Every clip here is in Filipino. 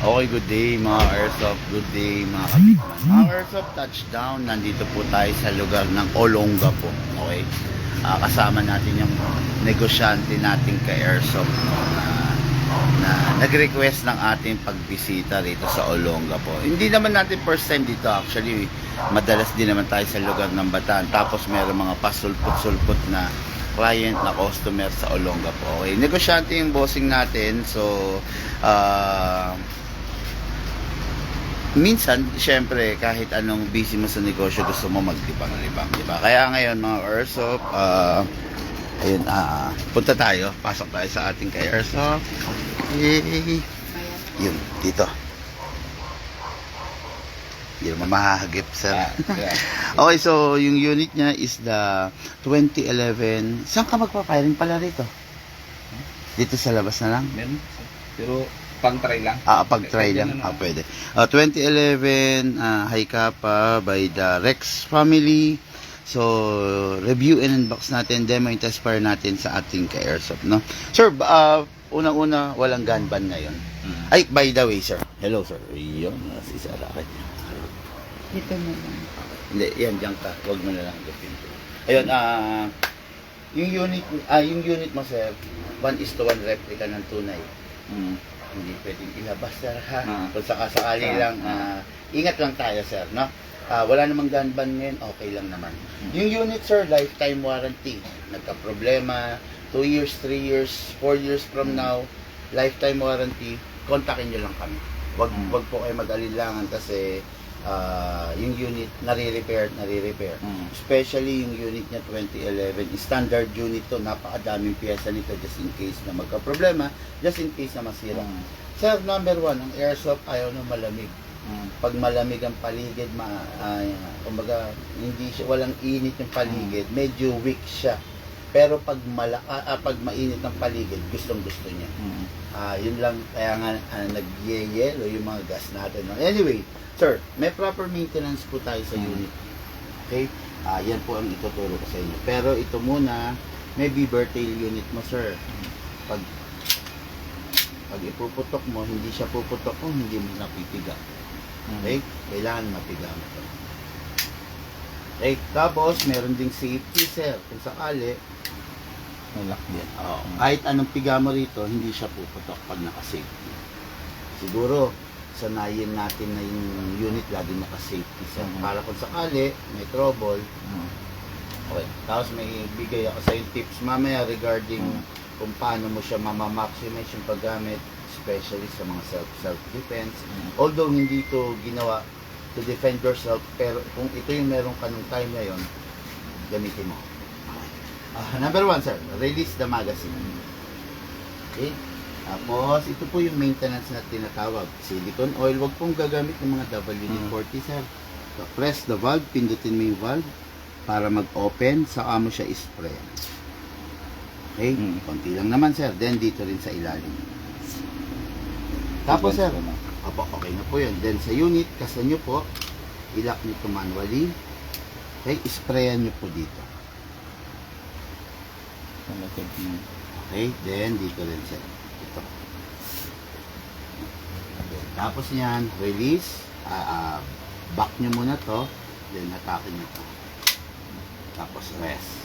Okay, good day mga Airsoft, good day mga kabikman. Mga Airsoft touchdown, nandito po tayo sa lugar ng Olonga po. Okay, kasama natin yung negosyante nating ka-Airsoft na nag-request ng ating pagbisita rito sa Olonga po. Hindi naman natin first time dito, actually madalas din naman tayo sa lugar ng Bataan. Tapos meron mga pasulput-sulput na client na customer sa Olonga po. Okay, negosyante yung bossing natin. So minsan, syempre, kahit anong busy mo sa negosyo, gusto mo maglibang-libang, di ba? Kaya ngayon, mga Airsoft, ayun, punta tayo, pasok tayo sa ating kay Airsoft. Yay! Yun, dito. Hindi naman mahahagip, sir. Okay, so, yung unit niya is the 2011. Saan ka magpa-firing pala rito? Dito sa labas na lang? Meron. Pero pang-try lang. Pag-try lang. Pwede. 2011 Hi-Kappa by the Rex family. So, review and unbox natin, demo and test fire natin sa ating ka-Airsoft, no? Sir, unang-una, walang gun ban ngayon. Ay, by the way, sir. Hello, sir. Yun, si Sir Racket. Dito mo lang. Hindi, yan, diyan ka. Huwag mo na lang gupin. Ayun, yung unit mo, sir, 1:1 replica ng tunay. Hindi pwedeng ilabas, sir, ha? Kung sakasakali lang, ingat lang tayo, sir, no? Wala namang gun ban ngayon, okay lang naman. Yung unit, sir, lifetime warranty. Nagka-problema, 2 years, 3 years, 4 years from now, lifetime warranty, kontakin nyo lang kami. Wag po kayo mag-alilangan kasi yung unit nare-repair. Especially yung unit niya 2011, standard unit to, napakadaming piyesa nito just in case na magka-problema, just in case na masira. Sir, number 1, ang Airsoft ayaw na malamig. Pag malamig ang paligid, kumbaga, hindi siya, walang init yung paligid, medyo weak siya. Pero pag mainit ang paligid, gustong-gusto niya. Yun lang, kaya nga nag-yellow yung mga gas natin. Anyway, sir, may proper maintenance po tayo sa unit. Okay? Yan po ang ituturo ko sa inyo. Pero ito muna, may beaver tail unit mo, sir. Pag ipuputok mo, hindi siya puputok kung hindi mo napipiga. Okay? Kailangan mapiga mo ito. Okay? Tapos, meron ding safety, sir. Kung sakali, May lock din. kahit anong piga mo rito, hindi siya puputok pag naka-safety. Siguro, sanayin natin na yung unit lagi naka-safety, sir. Para kung sakali, may trouble. Okay. Tapos may bigay ako sa yung tips mamaya regarding kung paano mo siya maximize yung paggamit, especially sa mga self-defense. Although hindi ito ginawa to defend yourself, pero kung ito yung meron ka nung time na yun, gamitin mo. Number 1, sir, release the magazine. Okay? Tapos, ito po yung maintenance na tinatawag. Silicone oil, wag pong gagamit ng mga WD-40, sir. So, press the valve, pindutin mo yung valve para mag-open, saka mo siya spray. Okay? Konti lang naman, sir. Then, dito rin sa ilalim. Tapos, sir, okay na po yun. Then, sa unit, kasan nyo po, ilock nyo ito manually. Okay? Sprayan nyo po dito. Okay? Then, dito rin, sir. Ito. Tapos yan, release. Back nyo muna to. Then, hatakin nyo to. Tapos, rest.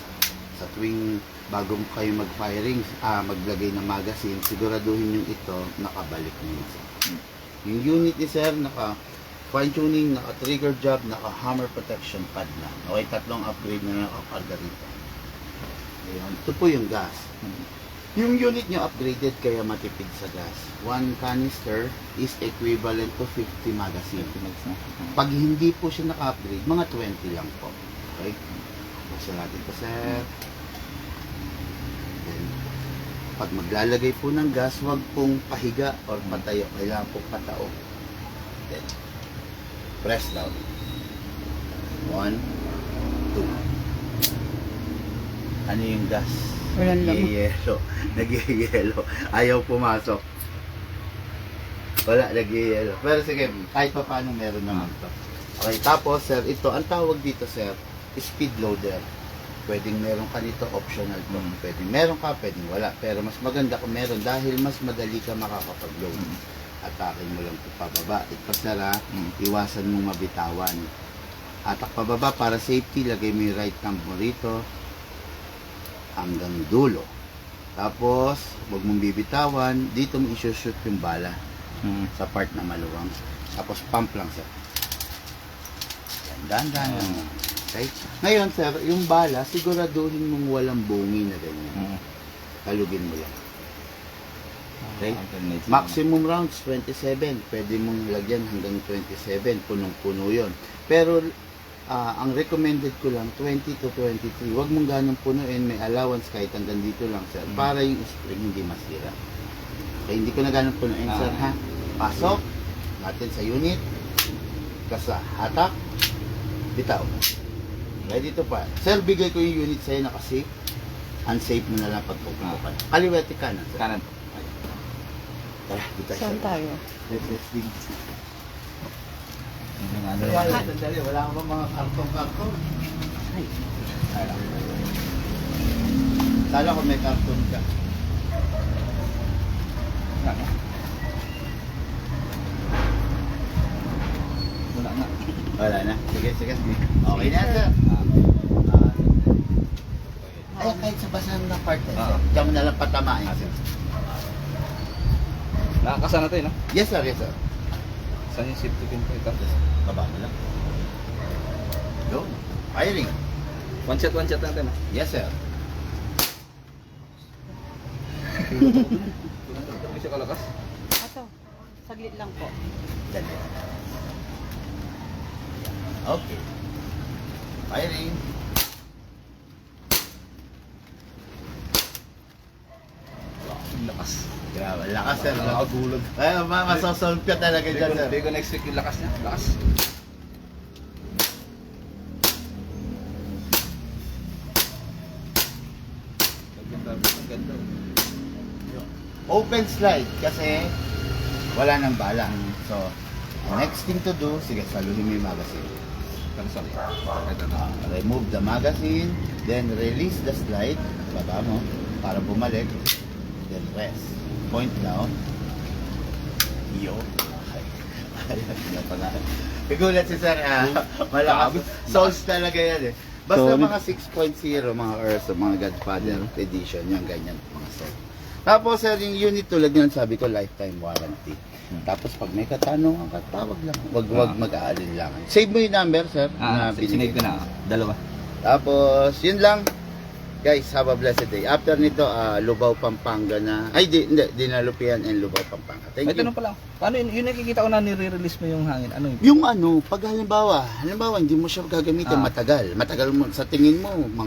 Sa tuwing bago kayo mag-firing, maglagay ng magazine, siguraduhin yung ito, nakabalik nyo. Yung unit ni sir, naka-fine-tuning, naka-trigger job, naka-hammer protection pad na. Okay, 3 upgrade na nakakarga rito. Ayan. Ito po yung gas. Yung unit nyo upgraded kaya matipid sa gas. 1 canister is equivalent to 50 magazine. Pag hindi po siya naka-upgrade, mga 20 lang po. Okay? Basta natin po, sir. Then, pag maglalagay po ng gas, wag pong pahiga or patayo. Kailangan po patao. Then, press down. 1, 2. Ano yung gas? Walang laman. Nag-yellow. Ayaw pumasok. Wala, nag-yellow. Pero sige, kahit pa paano meron naman to. Okay, tapos sir, ito, ang tawag dito sir, speed loader. Pwedeng meron ka nito, optional to. Pwedeng meron ka, pwedeng wala. Pero mas maganda kung meron dahil mas madali ka makakapag-load. atakin mo lang ito pababa. Ito sir ha, iwasan mong mabitawan. Atak pababa para safety, lagay mo yung right thumb mo rito hanggang dulo. Tapos, huwag mong bibitawan, dito mo isushoot yung bala sa part na maluwang. Tapos pump lang sir. Dahan-dahan lang. Okay? Ngayon sir, yung bala, siguraduhin mong walang bungi na ganyan. Kalugin mo lang. Okay? Maximum rounds, 27. Pwede mong lagyan hanggang 27. Punong-puno yun. Pero, ang recommended ko lang, 20 to 23. Huwag mong ganong punuin. May allowance kahit hanggang dito lang, sir. Para yung spring hindi masira. Okay, hindi ko na ganong punuin, sir, ha? Pasok natin sa unit. Kasa hatak. Bitaw. Okay, dito pa. Sir, bigay ko yung unit sa'yo na kasi unsafe mo na lang pagpupukan. Kaliwete kanan, sir. Kanan. Tara, dito Saan tayo? Let's dig. Ano Sandali, wala ka ba mga karton-karton? Ay. Sala ko may karton ka. Wala nga. Wala na. Sige, sige. Okay na, sir. Ay, kahit sa basahan na part, sir. Diyan mo na lang patamain, sir. Nakakasa na tayo, no? Yes, sir. Yes, sir. Saan yung safety pin ko ito? Baba mo lang. Go. Firing. One shot natin, no? Yes, sir. Hindi siya kalakas. Ato, saglit lang po. Dali. Okay. Firing. Lakas. Grabe, lakas, sir. Nakagulog. Ay, masasolve ka talaga dyan, sir. Hindi ko na-expect yung lakas niya. Lakas. Ganda. Open slide kasi wala nang bala. So, next thing to do, sige, saluhin mo yung magazine. Sorry. Remove the magazine, then release the slide, baba mo, para bumalik, then rest. Point down. Yo. Pigulat si sir, malakas. Souls talaga yan eh. Basta Solid. mga 6.0, mga Earth, mga Godfather edition, yung ganyan, mga sir. Tapos sir, yung unit tulad yun, sabi ko, lifetime warranty. Tapos pag may katanungan ka, tawag lang. Wag mag-aalinlangan. Save mo yung number, sir. Sinave ko na. Dalawa. Tapos, yun lang. Guys, have a blessed day. After nito, Lubao, Pampanga na. Ay, hindi. Dinalupian and Lubao, Pampanga. Thank May you. tanong pa lang. Paano yun nakikita ko na nire-release mo yung hangin? Ano yun? Yung ano, pag halimbawa, hindi mo siya gagamitin, Ah. matagal mo, sa tingin mo,